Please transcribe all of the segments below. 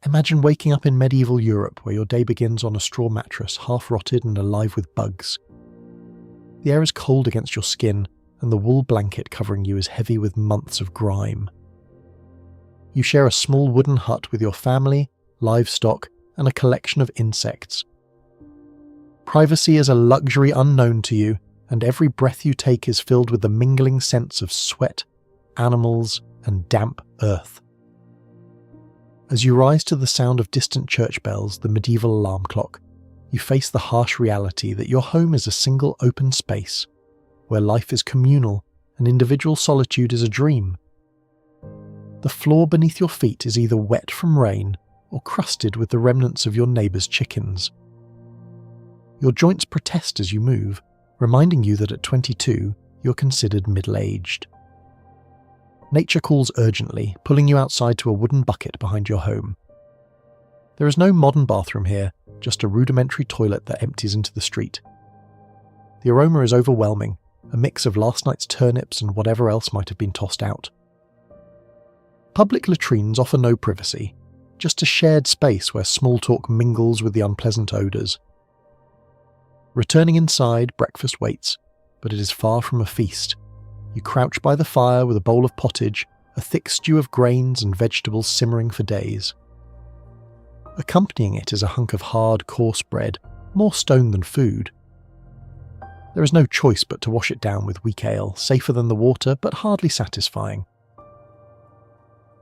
Imagine waking up in medieval Europe where your day begins on a straw mattress, half rotted and alive with bugs. The air is cold against your skin, and the wool blanket covering you is heavy with months of grime. You share a small wooden hut with your family, livestock, and a collection of insects. Privacy is a luxury unknown to you, and every breath you take is filled with the mingling scents of sweat, animals, and damp earth. As you rise to the sound of distant church bells, the medieval alarm clock, you face the harsh reality that your home is a single open space, where life is communal and individual solitude is a dream. The floor beneath your feet is either wet from rain or crusted with the remnants of your neighbour's chickens. Your joints protest as you move, reminding you that at 22, you're considered middle-aged. Nature calls urgently, pulling you outside to a wooden bucket behind your home. There is no modern bathroom here, just a rudimentary toilet that empties into the street. The aroma is overwhelming, a mix of last night's turnips and whatever else might have been tossed out. Public latrines offer no privacy, just a shared space where small talk mingles with the unpleasant odours. Returning inside, breakfast waits, but it is far from a feast. You crouch by the fire with a bowl of pottage, a thick stew of grains and vegetables simmering for days. Accompanying it is a hunk of hard, coarse bread, more stone than food. There is no choice but to wash it down with weak ale, safer than the water but hardly satisfying.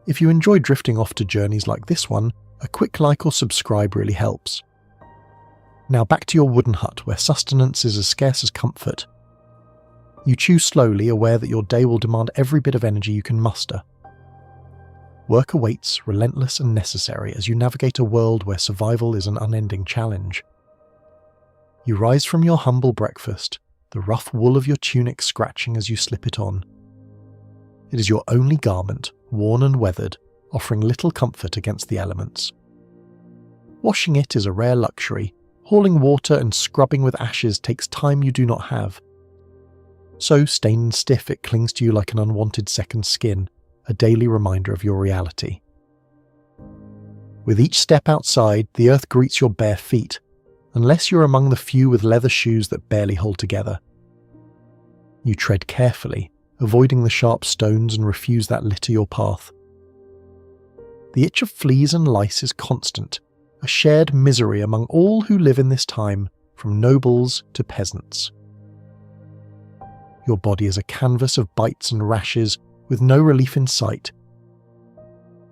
If you enjoy drifting off to journeys like this one, a quick like or subscribe really helps. Now back to your wooden hut where sustenance is as scarce as comfort. You chew slowly, aware that your day will demand every bit of energy you can muster. Work awaits, relentless and necessary, as you navigate a world where survival is an unending challenge. You rise from your humble breakfast, the rough wool of your tunic scratching as you slip it on. It is your only garment, worn and weathered, offering little comfort against the elements. Washing it is a rare luxury. Hauling water and scrubbing with ashes takes time you do not have. So stained and stiff it clings to you like an unwanted second skin, a daily reminder of your reality. With each step outside, the earth greets your bare feet, unless you're among the few with leather shoes that barely hold together. You tread carefully, avoiding the sharp stones and refuse that litter your path. The itch of fleas and lice is constant, a shared misery among all who live in this time, from nobles to peasants. Your body is a canvas of bites and rashes, with no relief in sight.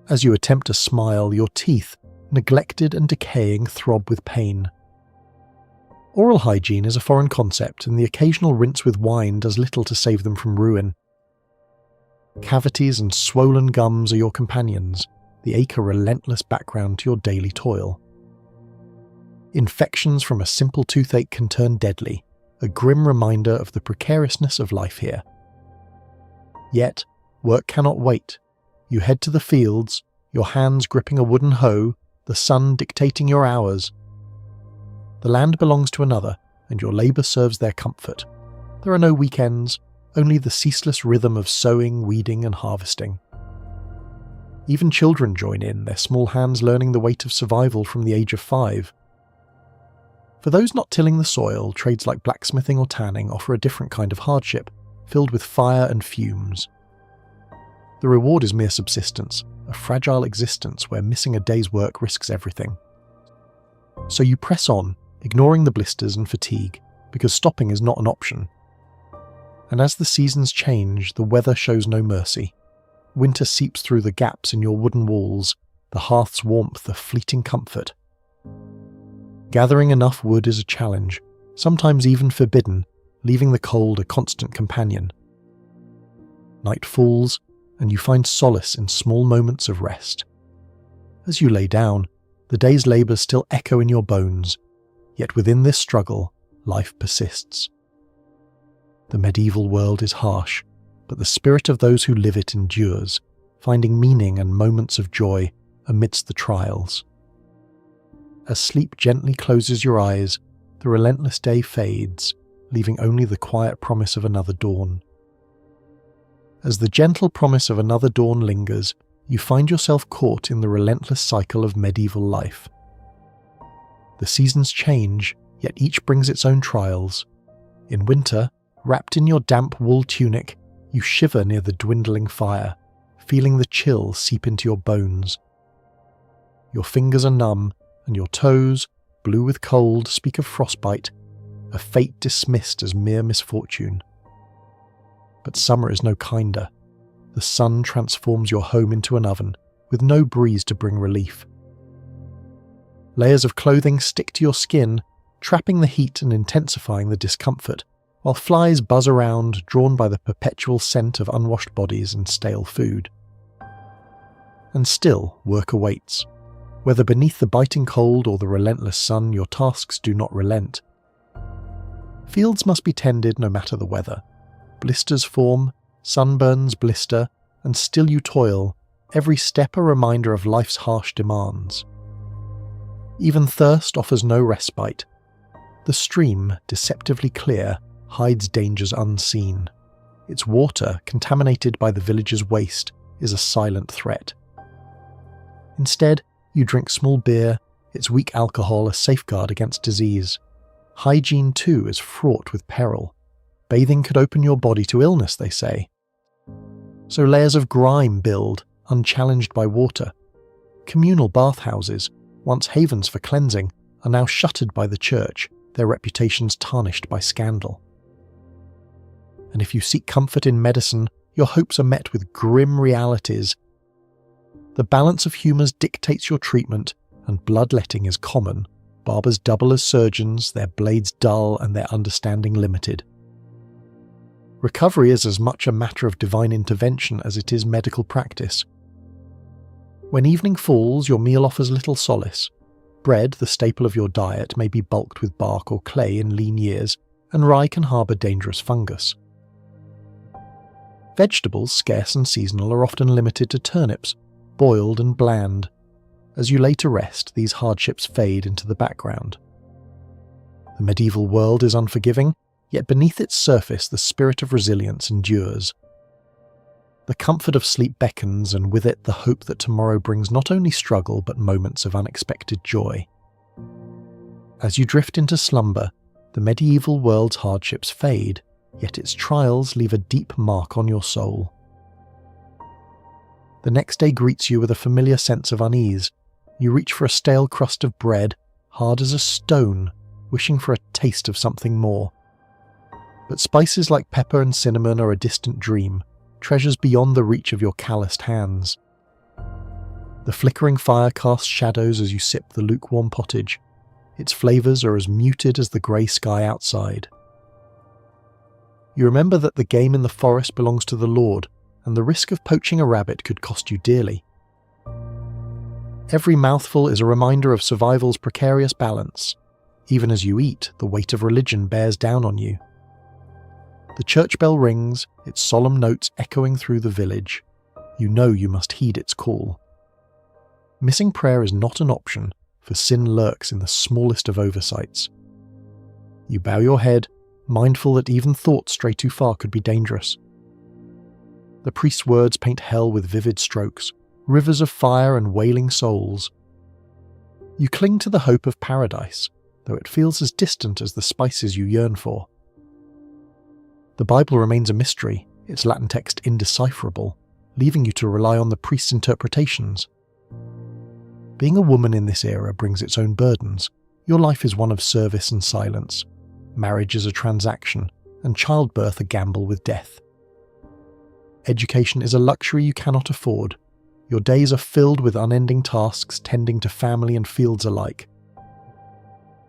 As you attempt to smile, your teeth, neglected and decaying, throb with pain. Oral hygiene is a foreign concept, and the occasional rinse with wine does little to save them from ruin. Cavities and swollen gums are your companions, the ache a relentless background to your daily toil. Infections from a simple toothache can turn deadly, a grim reminder of the precariousness of life here. Yet, work cannot wait. You head to the fields, your hands gripping a wooden hoe, the sun dictating your hours. The land belongs to another, and your labour serves their comfort. There are no weekends, only the ceaseless rhythm of sowing, weeding and harvesting. Even children join in, their small hands learning the weight of survival from the age of 5. For those not tilling the soil, trades like blacksmithing or tanning offer a different kind of hardship, filled with fire and fumes. The reward is mere subsistence, a fragile existence where missing a day's work risks everything. So you press on, ignoring the blisters and fatigue, because stopping is not an option. And as the seasons change, the weather shows no mercy. Winter seeps through the gaps in your wooden walls, the hearth's warmth a fleeting comfort. Gathering enough wood is a challenge, sometimes even forbidden, leaving the cold a constant companion. Night falls, and you find solace in small moments of rest. As you lay down, the day's labours still echo in your bones, yet within this struggle, life persists. The medieval world is harsh, but the spirit of those who live it endures, finding meaning and moments of joy amidst the trials. As sleep gently closes your eyes, the relentless day fades, leaving only the quiet promise of another dawn. As the gentle promise of another dawn lingers, you find yourself caught in the relentless cycle of medieval life. The seasons change, yet each brings its own trials. In winter, wrapped in your damp wool tunic, you shiver near the dwindling fire, feeling the chill seep into your bones. Your fingers are numb, and your toes, blue with cold, speak of frostbite, a fate dismissed as mere misfortune. But summer is no kinder. The sun transforms your home into an oven, with no breeze to bring relief. Layers of clothing stick to your skin, trapping the heat and intensifying the discomfort, while flies buzz around, drawn by the perpetual scent of unwashed bodies and stale food. And still, work awaits. Whether beneath the biting cold or the relentless sun, your tasks do not relent. Fields must be tended no matter the weather. Blisters form, sunburns blister, and still you toil, every step a reminder of life's harsh demands. Even thirst offers no respite. The stream, deceptively clear, hides dangers unseen. Its water, contaminated by the village's waste, is a silent threat. Instead, you drink small beer, its weak alcohol a safeguard against disease. Hygiene, too, is fraught with peril. Bathing could open your body to illness, they say. So layers of grime build, unchallenged by water. Communal bathhouses, once havens for cleansing, are now shuttered by the church, their reputations tarnished by scandal. And if you seek comfort in medicine, your hopes are met with grim realities. The balance of humours dictates your treatment, and bloodletting is common. Barbers double as surgeons, their blades dull and their understanding limited. Recovery is as much a matter of divine intervention as it is medical practice. When evening falls, your meal offers little solace. Bread, the staple of your diet, may be bulked with bark or clay in lean years, and rye can harbour dangerous fungus. Vegetables, scarce and seasonal, are often limited to turnips, boiled and bland. As you lay to rest, these hardships fade into the background. The medieval world is unforgiving, yet beneath its surface the spirit of resilience endures. The comfort of sleep beckons, and with it the hope that tomorrow brings not only struggle but moments of unexpected joy. As you drift into slumber, the medieval world's hardships fade, yet its trials leave a deep mark on your soul. The next day greets you with a familiar sense of unease. You reach for a stale crust of bread, hard as a stone, wishing for a taste of something more. But spices like pepper and cinnamon are a distant dream, treasures beyond the reach of your calloused hands. The flickering fire casts shadows as you sip the lukewarm pottage. Its flavours are as muted as the grey sky outside. You remember that the game in the forest belongs to the Lord, and the risk of poaching a rabbit could cost you dearly. Every mouthful is a reminder of survival's precarious balance. Even as you eat, the weight of religion bears down on you. The church bell rings, its solemn notes echoing through the village. You know you must heed its call. Missing prayer is not an option, for sin lurks in the smallest of oversights. You bow your head, mindful that even thoughts stray too far could be dangerous. The priest's words paint hell with vivid strokes, rivers of fire and wailing souls. You cling to the hope of paradise, though it feels as distant as the spices you yearn for. The Bible remains a mystery, its Latin text indecipherable, leaving you to rely on the priest's interpretations. Being a woman in this era brings its own burdens. Your life is one of service and silence. Marriage is a transaction, and childbirth a gamble with death. Education is a luxury you cannot afford. Your days are filled with unending tasks tending to family and fields alike.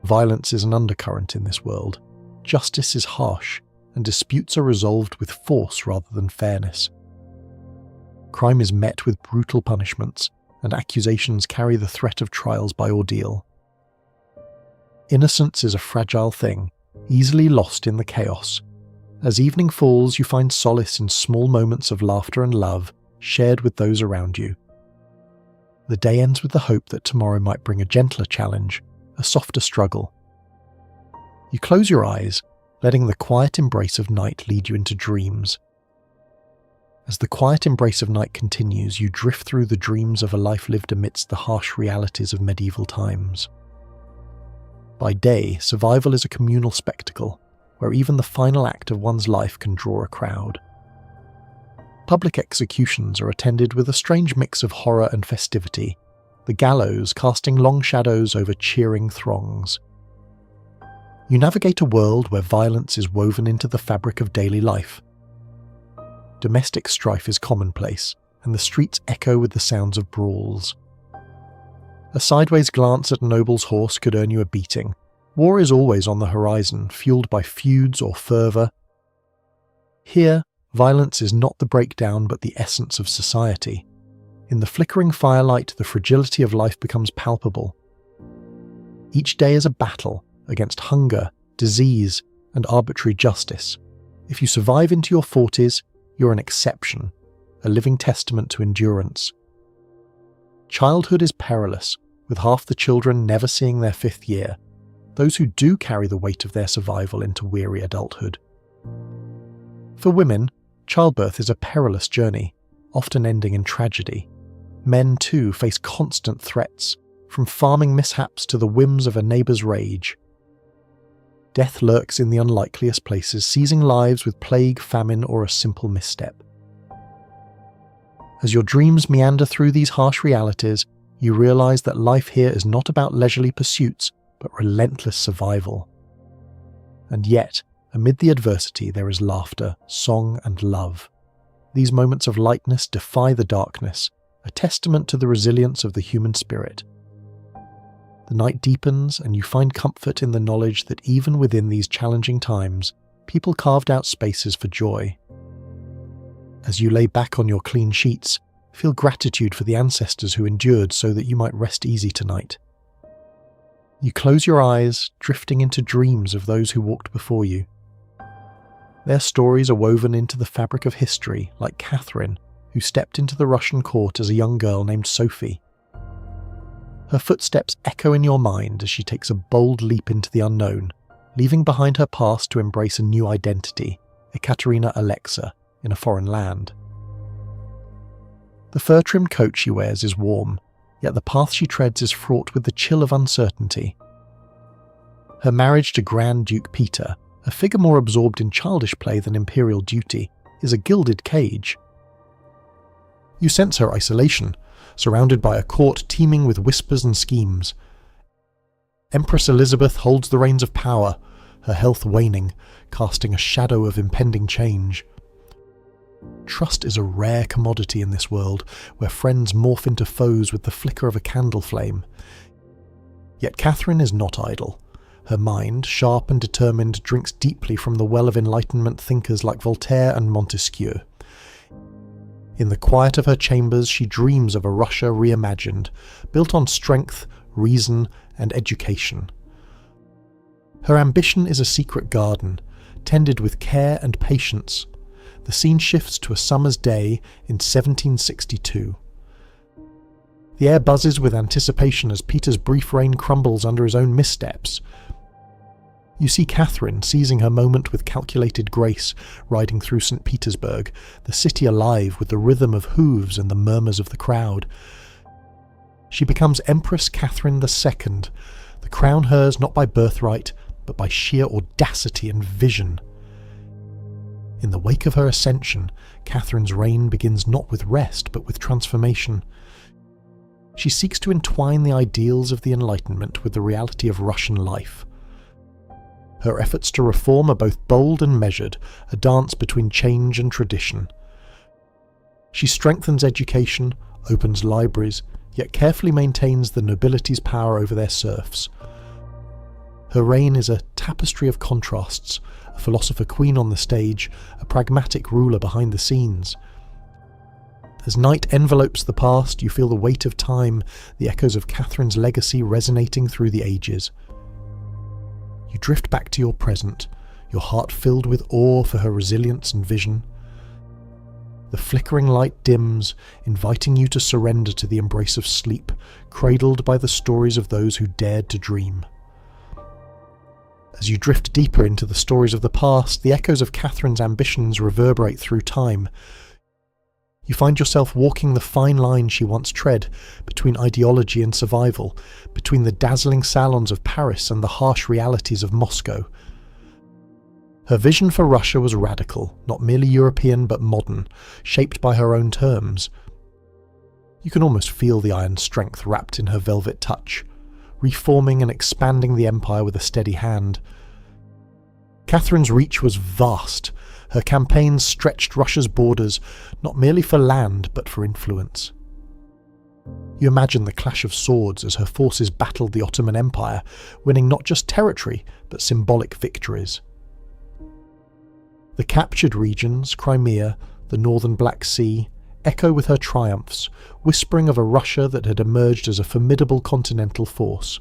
Violence is an undercurrent in this world. Justice is harsh, and disputes are resolved with force rather than fairness. Crime is met with brutal punishments, and accusations carry the threat of trials by ordeal. Innocence is a fragile thing, easily lost in the chaos. As evening falls, you find solace in small moments of laughter and love, shared with those around you. The day ends with the hope that tomorrow might bring a gentler challenge, a softer struggle. You close your eyes, letting the quiet embrace of night lead you into dreams. As the quiet embrace of night continues, you drift through the dreams of a life lived amidst the harsh realities of medieval times. By day, survival is a communal spectacle, where even the final act of one's life can draw a crowd. Public executions are attended with a strange mix of horror and festivity, the gallows casting long shadows over cheering throngs. You navigate a world where violence is woven into the fabric of daily life. Domestic strife is commonplace, and the streets echo with the sounds of brawls. A sideways glance at a noble's horse could earn you a beating. War is always on the horizon, fueled by feuds or fervour. Here, violence is not the breakdown but the essence of society. In the flickering firelight, the fragility of life becomes palpable. Each day is a battle against hunger, disease, and arbitrary justice. If you survive into your 40s, you're an exception, a living testament to endurance. Childhood is perilous, with half the children never seeing their 5th year. Those who do carry the weight of their survival into weary adulthood. For women, childbirth is a perilous journey, often ending in tragedy. Men, too, face constant threats, from farming mishaps to the whims of a neighbour's rage. Death lurks in the unlikeliest places, seizing lives with plague, famine, or a simple misstep. As your dreams meander through these harsh realities, you realise that life here is not about leisurely pursuits, but relentless survival. And yet, amid the adversity, there is laughter, song, and love. These moments of lightness defy the darkness, a testament to the resilience of the human spirit. The night deepens, and you find comfort in the knowledge that even within these challenging times, people carved out spaces for joy. As you lay back on your clean sheets, feel gratitude for the ancestors who endured so that you might rest easy tonight. You close your eyes, drifting into dreams of those who walked before you. Their stories are woven into the fabric of history, like Catherine, who stepped into the Russian court as a young girl named Sophie. Her footsteps echo in your mind as she takes a bold leap into the unknown, leaving behind her past to embrace a new identity, Ekaterina Alexa, in a foreign land. The fur-trimmed coat she wears is warm, yet the path she treads is fraught with the chill of uncertainty. Her marriage to Grand Duke Peter, a figure more absorbed in childish play than imperial duty, is a gilded cage. You sense her isolation, surrounded by a court teeming with whispers and schemes. Empress Elizabeth holds the reins of power, her health waning, casting a shadow of impending change. Trust is a rare commodity in this world, where friends morph into foes with the flicker of a candle flame. Yet Catherine is not idle. Her mind, sharp and determined, drinks deeply from the well of Enlightenment thinkers like Voltaire and Montesquieu. In the quiet of her chambers, she dreams of a Russia reimagined, built on strength, reason, and education. Her ambition is a secret garden, tended with care and patience. The scene shifts to a summer's day in 1762. The air buzzes with anticipation as Peter's brief reign crumbles under his own missteps. You see Catherine seizing her moment with calculated grace, riding through St. Petersburg, the city alive with the rhythm of hooves and the murmurs of the crowd. She becomes Empress Catherine II, the crown hers not by birthright, but by sheer audacity and vision. In the wake of her ascension, Catherine's reign begins not with rest, but with transformation. She seeks to entwine the ideals of the Enlightenment with the reality of Russian life. Her efforts to reform are both bold and measured, a dance between change and tradition. She strengthens education, opens libraries, yet carefully maintains the nobility's power over their serfs. Her reign is a tapestry of contrasts, a philosopher queen on the stage, a pragmatic ruler behind the scenes. As night envelopes the past, you feel the weight of time, the echoes of Catherine's legacy resonating through the ages. You drift back to your present, your heart filled with awe for her resilience and vision. The flickering light dims, inviting you to surrender to the embrace of sleep, cradled by the stories of those who dared to dream. As you drift deeper into the stories of the past, the echoes of Catherine's ambitions reverberate through time. You find yourself walking the fine line she once tread, between ideology and survival, between the dazzling salons of Paris and the harsh realities of Moscow. Her vision for Russia was radical, not merely European but modern, shaped by her own terms. You can almost feel the iron strength wrapped in her velvet touch, reforming and expanding the empire with a steady hand. Catherine's reach was vast. Her campaigns stretched Russia's borders, not merely for land, but for influence. You imagine the clash of swords as her forces battled the Ottoman Empire, winning not just territory, but symbolic victories. The captured regions, Crimea, the northern Black Sea, echo with her triumphs, whispering of a Russia that had emerged as a formidable continental force.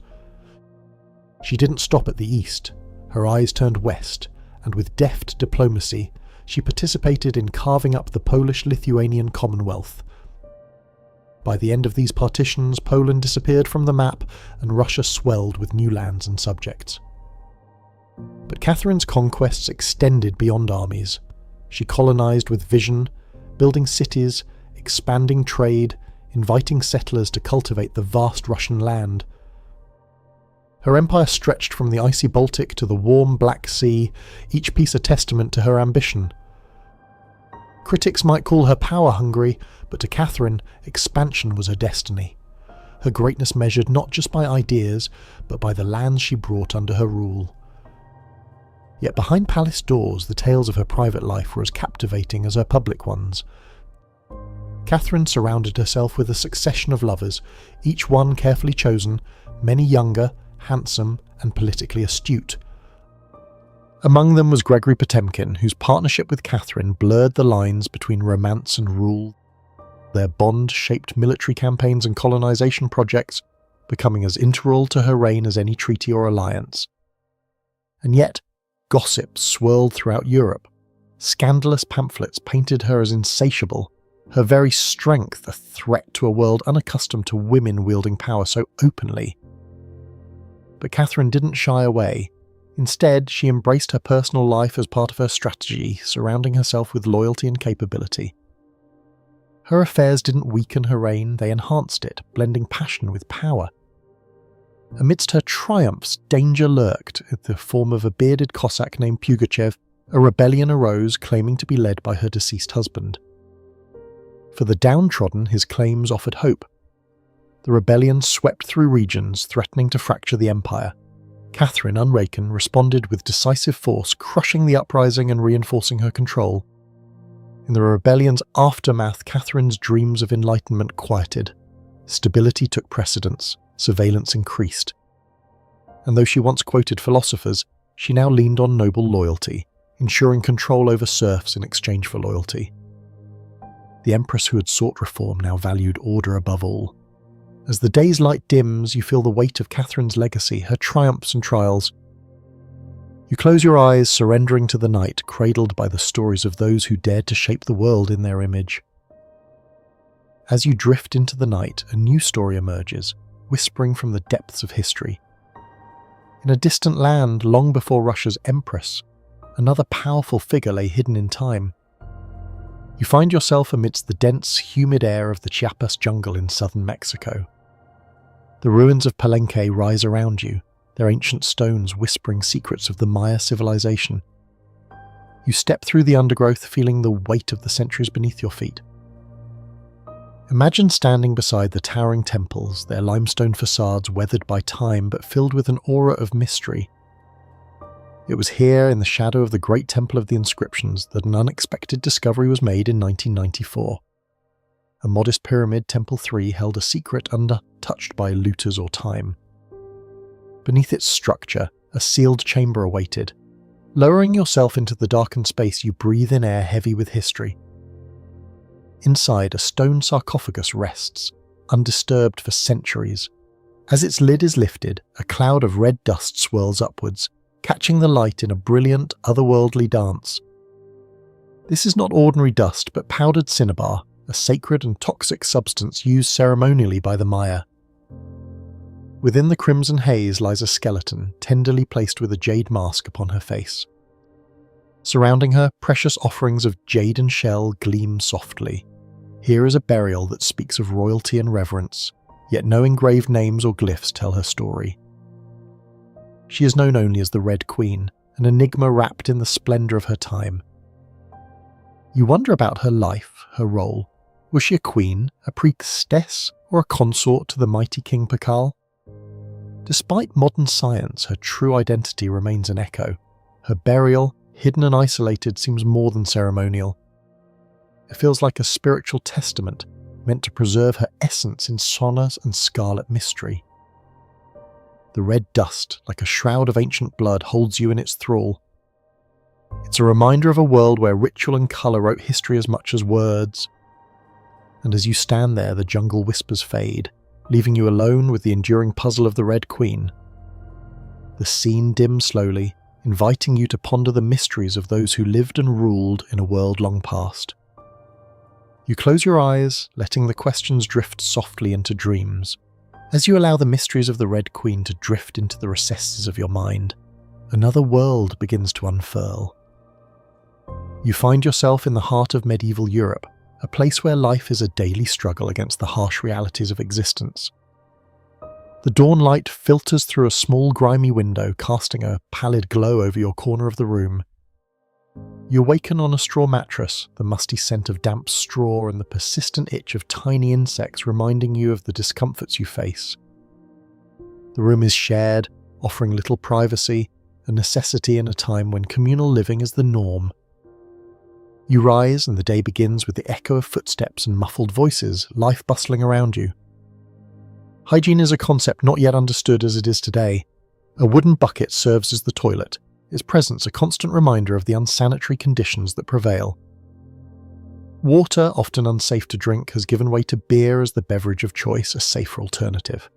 She didn't stop at the east. Her eyes turned west, and with deft diplomacy, she participated in carving up the Polish-Lithuanian Commonwealth. By the end of these partitions, Poland disappeared from the map, and Russia swelled with new lands and subjects. But Catherine's conquests extended beyond armies. She colonized with vision, building cities, expanding trade, inviting settlers to cultivate the vast Russian land. Her empire stretched from the icy Baltic to the warm Black Sea, each piece a testament to her ambition. Critics might call her power-hungry, but to Catherine, expansion was her destiny. Her greatness measured not just by ideas, but by the lands she brought under her rule. Yet behind palace doors, the tales of her private life were as captivating as her public ones. Catherine surrounded herself with a succession of lovers, each one carefully chosen, many younger, handsome, and politically astute. Among them was Gregory Potemkin, whose partnership with Catherine blurred the lines between romance and rule. Their bond shaped military campaigns and colonization projects, becoming as integral to her reign as any treaty or alliance. And yet, gossip swirled throughout Europe. Scandalous pamphlets painted her as insatiable, her very strength a threat to a world unaccustomed to women wielding power so openly. But Catherine didn't shy away. Instead, she embraced her personal life as part of her strategy, surrounding herself with loyalty and capability. Her affairs didn't weaken her reign, they enhanced it, blending passion with power. Amidst her triumphs, danger lurked in the form of a bearded Cossack named Pugachev. A rebellion arose, claiming to be led by her deceased husband. For the downtrodden, his claims offered hope. The rebellion swept through regions, threatening to fracture the empire. Catherine, unraken, responded with decisive force, crushing the uprising and reinforcing her control. In the rebellion's aftermath, Catherine's dreams of enlightenment quieted. Stability took precedence, surveillance increased. And though she once quoted philosophers, she now leaned on noble loyalty, ensuring control over serfs in exchange for loyalty. The empress who had sought reform now valued order above all. As the day's light dims, you feel the weight of Catherine's legacy, her triumphs and trials. You close your eyes, surrendering to the night, cradled by the stories of those who dared to shape the world in their image. As you drift into the night, a new story emerges, whispering from the depths of history. In a distant land, long before Russia's empress, another powerful figure lay hidden in time. You find yourself amidst the dense, humid air of the Chiapas jungle in southern Mexico. The ruins of Palenque rise around you, their ancient stones whispering secrets of the Maya civilization. You step through the undergrowth, feeling the weight of the centuries beneath your feet. Imagine standing beside the towering temples, their limestone facades weathered by time but filled with an aura of mystery. It was here, in the shadow of the Great Temple of the Inscriptions, that an unexpected discovery was made in 1994. A modest pyramid, Temple 3, held a secret untouched by looters or time. Beneath its structure, a sealed chamber awaited. Lowering yourself into the darkened space, you breathe in air heavy with history. Inside, a stone sarcophagus rests, undisturbed for centuries. As its lid is lifted, a cloud of red dust swirls upwards, catching the light in a brilliant, otherworldly dance. This is not ordinary dust, but powdered cinnabar, a sacred and toxic substance used ceremonially by the Maya. Within the crimson haze lies a skeleton, tenderly placed with a jade mask upon her face. Surrounding her, precious offerings of jade and shell gleam softly. Here is a burial that speaks of royalty and reverence, yet no engraved names or glyphs tell her story. She is known only as the Red Queen, an enigma wrapped in the splendour of her time. You wonder about her life, her role. Was she a queen, a priestess, or a consort to the mighty King Pakal? Despite modern science, her true identity remains an echo. Her burial, hidden and isolated, seems more than ceremonial. It feels like a spiritual testament meant to preserve her essence in sonors and scarlet mystery. The red dust, like a shroud of ancient blood, holds you in its thrall. It's a reminder of a world where ritual and colour wrote history as much as words. And as you stand there, the jungle whispers fade, leaving you alone with the enduring puzzle of the Red Queen. The scene dims slowly, inviting you to ponder the mysteries of those who lived and ruled in a world long past. You close your eyes, letting the questions drift softly into dreams. As you allow the mysteries of the Red Queen to drift into the recesses of your mind, another world begins to unfurl. You find yourself in the heart of medieval Europe, a place where life is a daily struggle against the harsh realities of existence. The dawn light filters through a small grimy window, casting a pallid glow over your corner of the room. You awaken on a straw mattress, the musty scent of damp straw and the persistent itch of tiny insects reminding you of the discomforts you face. The room is shared, offering little privacy, a necessity in a time when communal living is the norm. You rise and the day begins with the echo of footsteps and muffled voices, life bustling around you. Hygiene is a concept not yet understood as it is today. A wooden bucket serves as the toilet, its presence a constant reminder of the unsanitary conditions that prevail. Water, often unsafe to drink, has given way to beer as the beverage of choice, a safer alternative.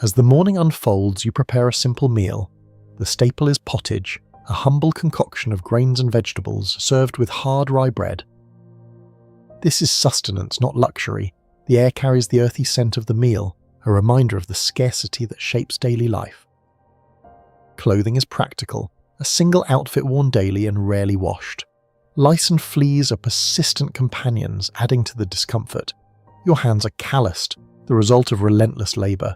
As the morning unfolds, you prepare a simple meal. The staple is pottage, a humble concoction of grains and vegetables served with hard rye bread. This is sustenance, not luxury. The air carries the earthy scent of the meal, a reminder of the scarcity that shapes daily life. Clothing is practical, a single outfit worn daily and rarely washed. Lice and fleas are persistent companions, adding to the discomfort. Your hands are calloused, the result of relentless labour.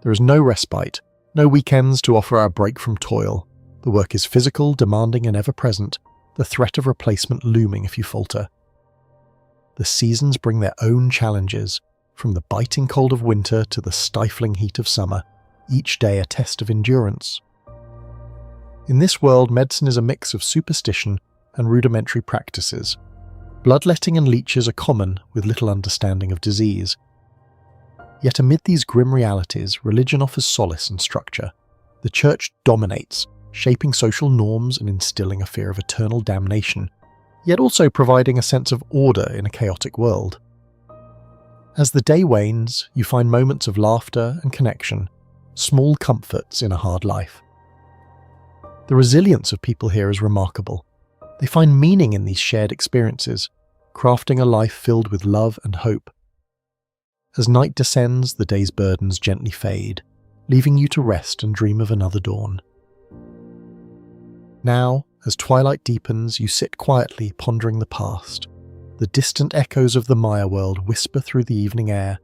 There is no respite, no weekends to offer a break from toil. The work is physical, demanding and ever-present, the threat of replacement looming if you falter. The seasons bring their own challenges, from the biting cold of winter to the stifling heat of summer, each day a test of endurance. In this world, medicine is a mix of superstition and rudimentary practices. Bloodletting and leeches are common, with little understanding of disease. Yet amid these grim realities, religion offers solace and structure. The church dominates, shaping social norms and instilling a fear of eternal damnation, yet also providing a sense of order in a chaotic world. As the day wanes, you find moments of laughter and connection, small comforts in a hard life. The resilience of people here is remarkable. They find meaning in these shared experiences, crafting a life filled with love and hope. As night descends, the day's burdens gently fade, leaving you to rest and dream of another dawn. Now, as twilight deepens, you sit quietly pondering the past. The distant echoes of the Maya world whisper through the evening air.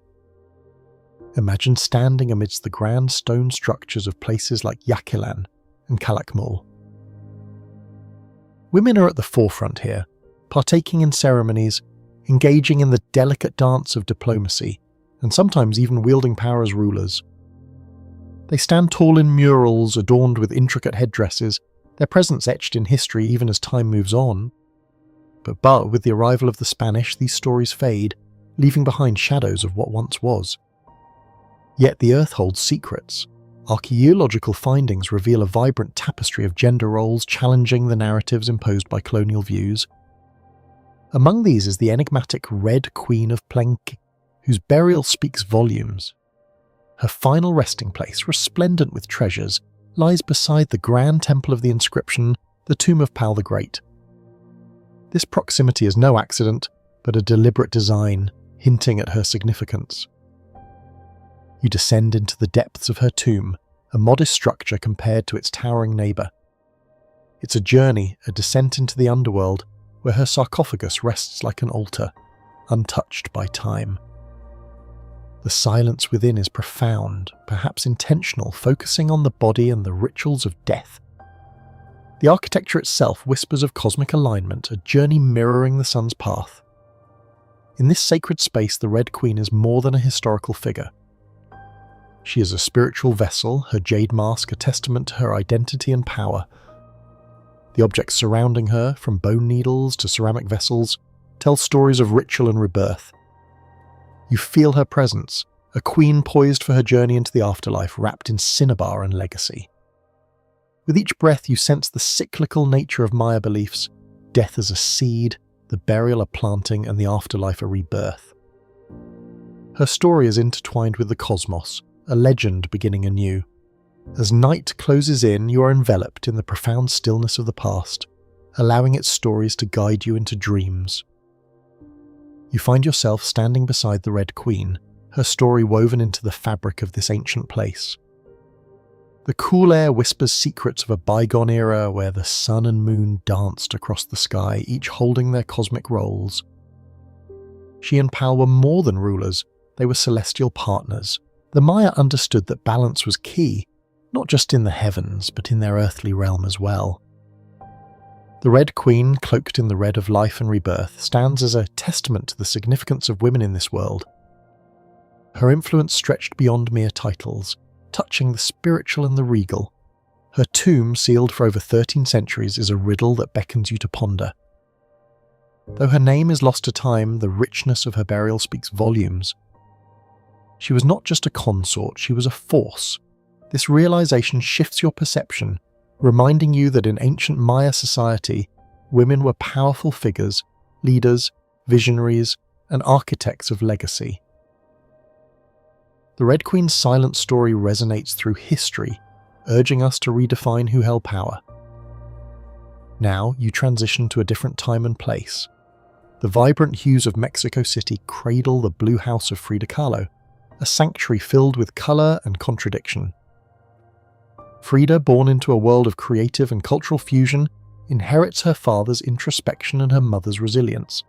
Imagine standing amidst the grand stone structures of places like Yakilan and Calakmul. Women are at the forefront here, partaking in ceremonies, engaging in the delicate dance of diplomacy, and sometimes even wielding power as rulers. They stand tall in murals adorned with intricate headdresses, their presence etched in history even as time moves on. But with the arrival of the Spanish, these stories fade, leaving behind shadows of what once was. Yet the earth holds secrets. Archaeological findings reveal a vibrant tapestry of gender roles challenging the narratives imposed by colonial views. Among these is the enigmatic Red Queen of Plenki, whose burial speaks volumes. Her final resting place, resplendent with treasures, lies beside the grand temple of the inscription, the tomb of Pal the Great. This proximity is no accident, but a deliberate design, hinting at her significance. You descend into the depths of her tomb, a modest structure compared to its towering neighbour. It's a journey, a descent into the underworld, where her sarcophagus rests like an altar, untouched by time. The silence within is profound, perhaps intentional, focusing on the body and the rituals of death. The architecture itself whispers of cosmic alignment, a journey mirroring the sun's path. In this sacred space, the Red Queen is more than a historical figure. She is a spiritual vessel, her jade mask a testament to her identity and power. The objects surrounding her, from bone needles to ceramic vessels, tell stories of ritual and rebirth. You feel her presence, a queen poised for her journey into the afterlife, wrapped in cinnabar and legacy. With each breath, you sense the cyclical nature of Maya beliefs: death as a seed, the burial a planting, and the afterlife a rebirth. Her story is intertwined with the cosmos, a legend beginning anew. As night closes in, you are enveloped in the profound stillness of the past, allowing its stories to guide you into dreams. You find yourself standing beside the Red Queen, her story woven into the fabric of this ancient place. The cool air whispers secrets of a bygone era where the sun and moon danced across the sky, each holding their cosmic roles. She and Pal were more than rulers, they were celestial partners. The Maya understood that balance was key, not just in the heavens, but in their earthly realm as well. The Red Queen, cloaked in the red of life and rebirth, stands as a testament to the significance of women in this world. Her influence stretched beyond mere titles, touching the spiritual and the regal. Her tomb, sealed for over 13 centuries, is a riddle that beckons you to ponder. Though her name is lost to time, the richness of her burial speaks volumes. She was not just a consort, she was a force. This realization shifts your perception, reminding you that in ancient Maya society, women were powerful figures, leaders, visionaries, and architects of legacy. The Red Queen's silent story resonates through history, urging us to redefine who held power. Now you transition to a different time and place. The vibrant hues of Mexico City cradle the blue house of Frida Kahlo, a sanctuary filled with color and contradiction. Frida, born into a world of creative and cultural fusion, inherits her father's introspection and her mother's resilience.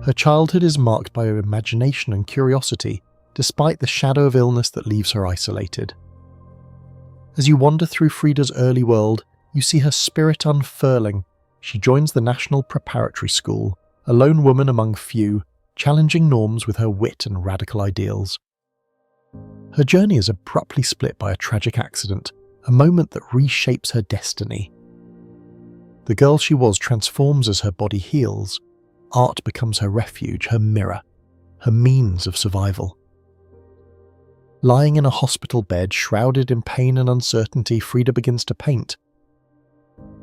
Her childhood is marked by her imagination and curiosity, despite the shadow of illness that leaves her isolated. As you wander through Frida's early world, you see her spirit unfurling. She joins the National Preparatory School, a lone woman among few, challenging norms with her wit and radical ideals. Her journey is abruptly split by a tragic accident, a moment that reshapes her destiny. The girl she was transforms as her body heals. Art becomes her refuge, her mirror, her means of survival. Lying in a hospital bed, shrouded in pain and uncertainty, Frida begins to paint.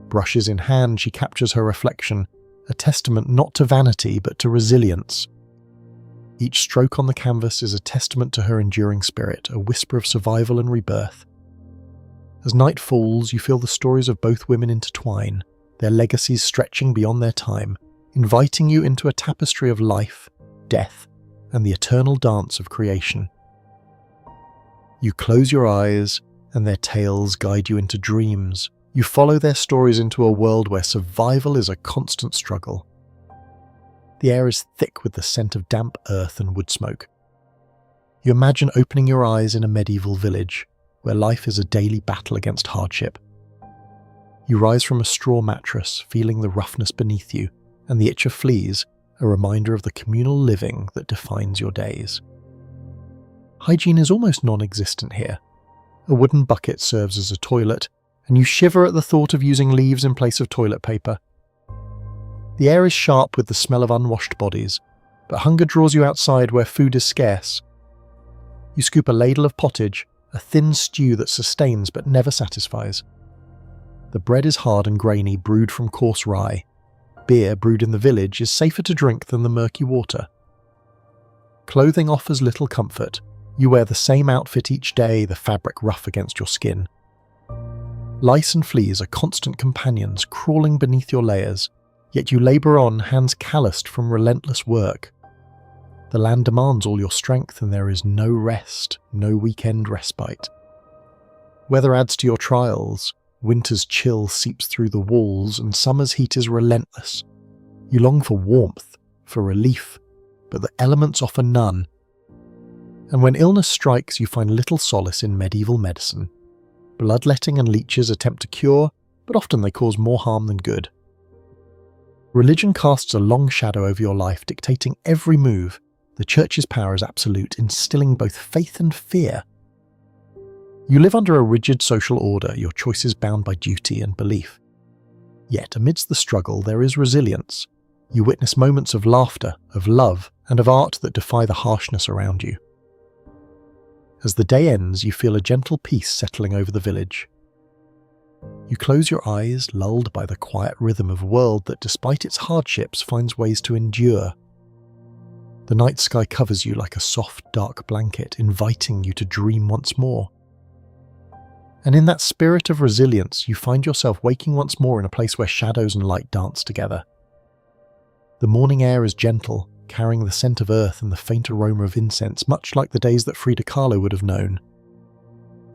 Brushes in hand, she captures her reflection, a testament not to vanity but to resilience. Each stroke on the canvas is a testament to her enduring spirit, a whisper of survival and rebirth. As night falls, you feel the stories of both women intertwine, their legacies stretching beyond their time, inviting you into a tapestry of life, death, and the eternal dance of creation. You close your eyes, and their tales guide you into dreams. You follow their stories into a world where survival is a constant struggle. The air is thick with the scent of damp earth and wood smoke. You imagine opening your eyes in a medieval village, where life is a daily battle against hardship. You rise from a straw mattress, feeling the roughness beneath you, and the itch of fleas, a reminder of the communal living that defines your days. Hygiene is almost non-existent here. A wooden bucket serves as a toilet, and you shiver at the thought of using leaves in place of toilet paper. The air is sharp with the smell of unwashed bodies, but hunger draws you outside where food is scarce. You scoop a ladle of pottage, a thin stew that sustains but never satisfies. The bread is hard and grainy, brewed from coarse rye. Beer brewed in the village is safer to drink than the murky water. Clothing offers little comfort. You wear the same outfit each day, the fabric rough against your skin. Lice and fleas are constant companions, crawling beneath your layers, yet you labour on, hands calloused from relentless work. The land demands all your strength, and there is no rest, no weekend respite. Weather adds to your trials. Winter's chill seeps through the walls, and summer's heat is relentless. You long for warmth, for relief, but the elements offer none. And when illness strikes, you find little solace in medieval medicine. Bloodletting and leeches attempt to cure, but often they cause more harm than good. Religion casts a long shadow over your life, dictating every move. The Church's power is absolute, instilling both faith and fear. You live under a rigid social order, your choices bound by duty and belief. Yet, amidst the struggle, there is resilience. You witness moments of laughter, of love, and of art that defy the harshness around you. As the day ends, you feel a gentle peace settling over the village. You close your eyes, lulled by the quiet rhythm of a world that, despite its hardships, finds ways to endure. The night sky covers you like a soft, dark blanket, inviting you to dream once more. And in that spirit of resilience, you find yourself waking once more in a place where shadows and light dance together. The morning air is gentle, carrying the scent of earth and the faint aroma of incense, much like the days that Frida Kahlo would have known.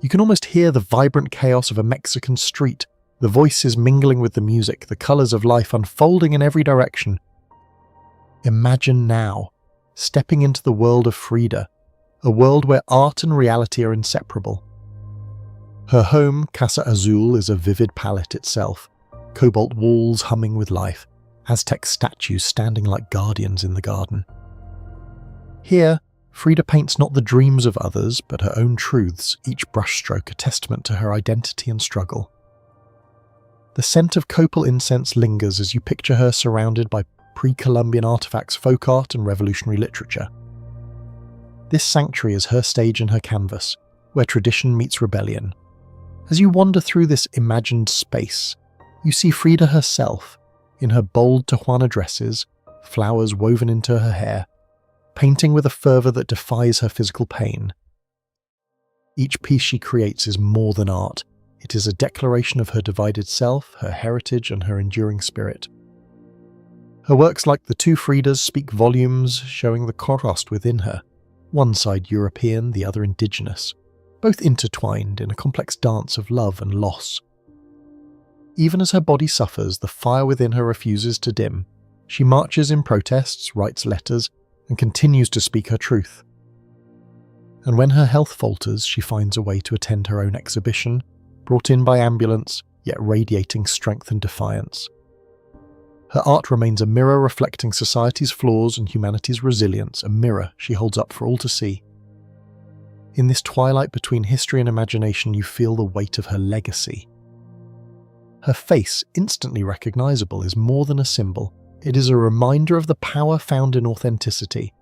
You can almost hear the vibrant chaos of a Mexican street, the voices mingling with the music, the colours of life unfolding in every direction. Imagine now, stepping into the world of Frida, a world where art and reality are inseparable. Her home, Casa Azul, is a vivid palette itself, cobalt walls humming with life, Aztec statues standing like guardians in the garden. Here, Frida paints not the dreams of others, but her own truths, each brushstroke a testament to her identity and struggle. The scent of copal incense lingers as you picture her surrounded by pre-Columbian artifacts, folk art, and revolutionary literature. This sanctuary is her stage and her canvas, where tradition meets rebellion. As you wander through this imagined space, you see Frida herself, in her bold Tijuana dresses, flowers woven into her hair, painting with a fervour that defies her physical pain. Each piece she creates is more than art. It is a declaration of her divided self, her heritage, and her enduring spirit. Her works, like the two Fridas, speak volumes, showing the contrast within her, one side European, the other indigenous, both intertwined in a complex dance of love and loss. Even as her body suffers, the fire within her refuses to dim. She marches in protests, writes letters, and continues to speak her truth. And when her health falters, she finds a way to attend her own exhibition, brought in by ambulance, yet radiating strength and defiance. Her art remains a mirror reflecting society's flaws and humanity's resilience, a mirror she holds up for all to see. In this twilight between history and imagination, you feel the weight of her legacy. Her face, instantly recognizable, is more than a symbol. It is a reminder of the power found in authenticity.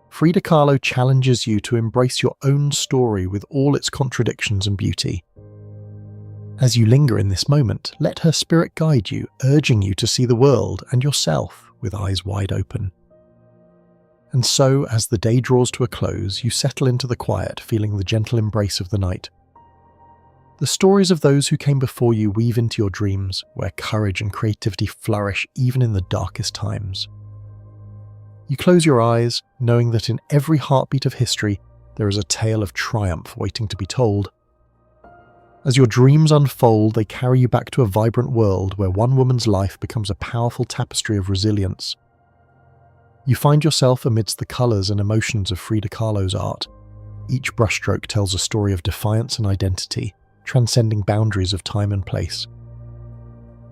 Frida Kahlo challenges you to embrace your own story with all its contradictions and beauty. As you linger in this moment, let her spirit guide you, urging you to see the world and yourself with eyes wide open. And so, as the day draws to a close, you settle into the quiet, feeling the gentle embrace of the night. The stories of those who came before you weave into your dreams, where courage and creativity flourish even in the darkest times. You close your eyes, knowing that in every heartbeat of history, there is a tale of triumph waiting to be told. As your dreams unfold, they carry you back to a vibrant world where one woman's life becomes a powerful tapestry of resilience. You find yourself amidst the colours and emotions of Frida Kahlo's art. Each brushstroke tells a story of defiance and identity, transcending boundaries of time and place.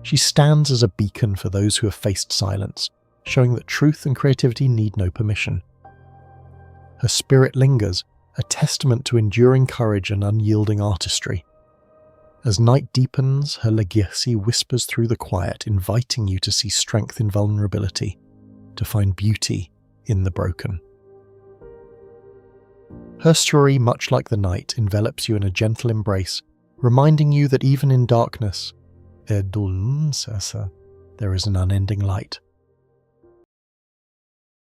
She stands as a beacon for those who have faced silence, showing that truth and creativity need no permission. Her spirit lingers, a testament to enduring courage and unyielding artistry. As night deepens, her legacy whispers through the quiet, inviting you to see strength in vulnerability, to find beauty in the broken. Her story, much like the night, envelops you in a gentle embrace, reminding you that even in darkness, there is an unending light.